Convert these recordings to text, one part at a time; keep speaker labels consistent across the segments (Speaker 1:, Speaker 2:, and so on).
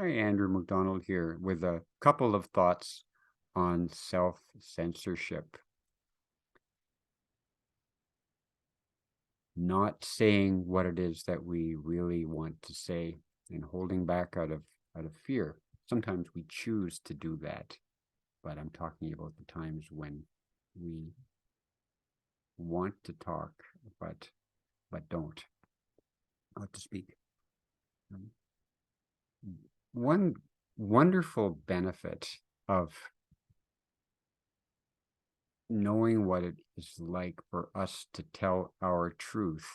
Speaker 1: Hi, Andrew McDonald here with a couple of thoughts on self-censorship. Not saying what it is that we really want to say and holding back out of fear. Sometimes we choose to do that, but I'm talking about the times when we want to talk but don't to speak. One wonderful benefit of knowing what it is like for us to tell our truth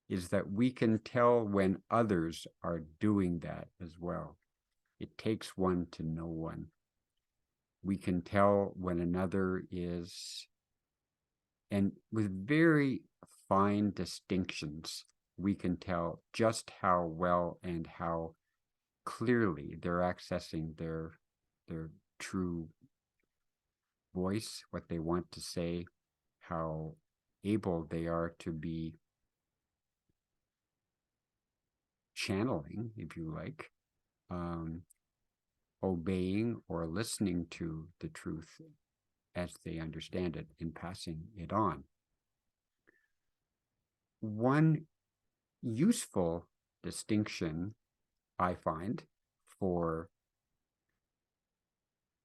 Speaker 1: is that we can tell when others are doing that as well. It takes one to know one. We can tell when another is, and with very fine distinctions, we can tell just how well and how clearly they're accessing their true voice, what they want to say, how able they are to be channeling, if you like, obeying or listening to the truth as they understand it and passing it on. One useful distinction I find for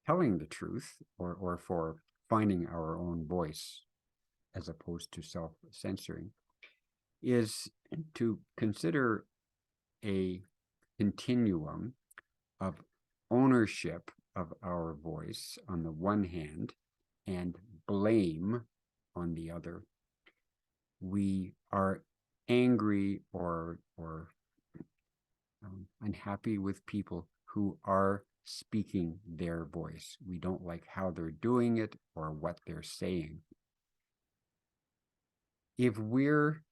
Speaker 1: telling the truth or for finding our own voice as opposed to self-censoring is to consider a continuum of ownership of our voice on the one hand and blame on the other. We are angry or unhappy with people who are speaking their voice. We don't like how they're doing it or what they're saying. If we're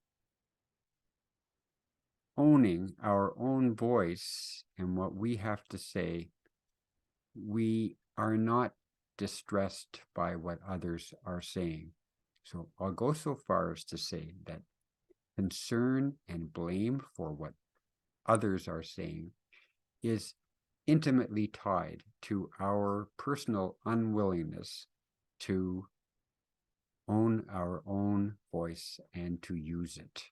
Speaker 1: owning our own voice and what we have to say, we are not distressed by what others are saying. So I'll go so far as to say that concern and blame for what others are saying is intimately tied to our personal unwillingness to own our own voice and to use it.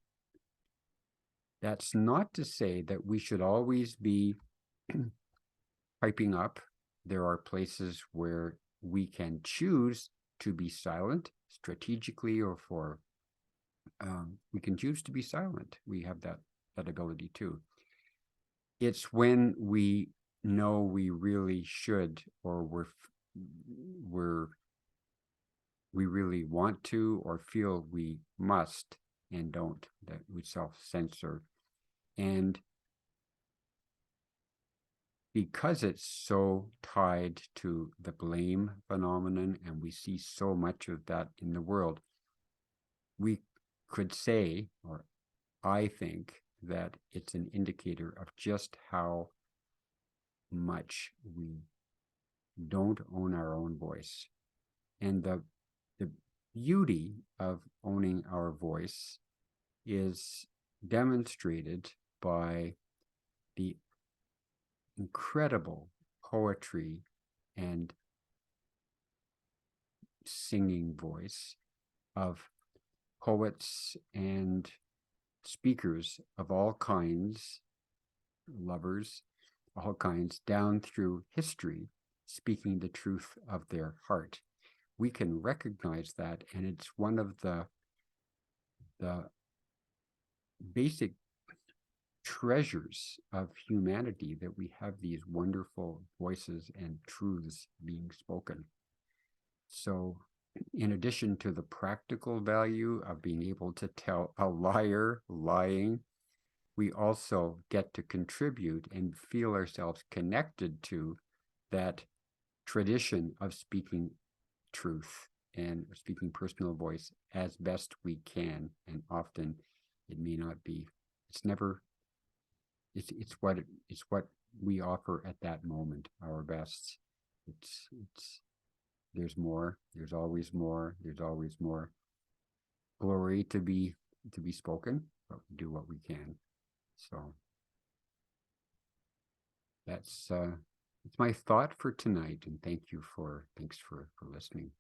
Speaker 1: That's not to say that we should always be piping up. There are places where we can choose to be silent strategically or for we can choose to be silent. We have that ability too. It's when we know we really should or we really want to or feel we must and don't, that we self-censor. And because it's so tied to the blame phenomenon, and we see so much of that in the world, we could say, or I think, that it's an indicator of just how much we don't own our own voice. And the beauty of owning our voice is demonstrated by the incredible poetry and singing voice of poets and speakers of all kinds, lovers, all kinds, down through history, speaking the truth of their heart. We can recognize that, and it's one of the basic treasures of humanity that we have these wonderful voices and truths being spoken. So in addition to the practical value of being able to tell a liar lying, we also get to contribute and feel ourselves connected to that tradition of speaking truth and speaking personal voice as best we can. And often it may not be, it's never, it's what we offer at that moment, our best. There's more, there's always more, there's always more glory to be spoken, but we do what we can. So that's my thought for tonight. And thanks for listening.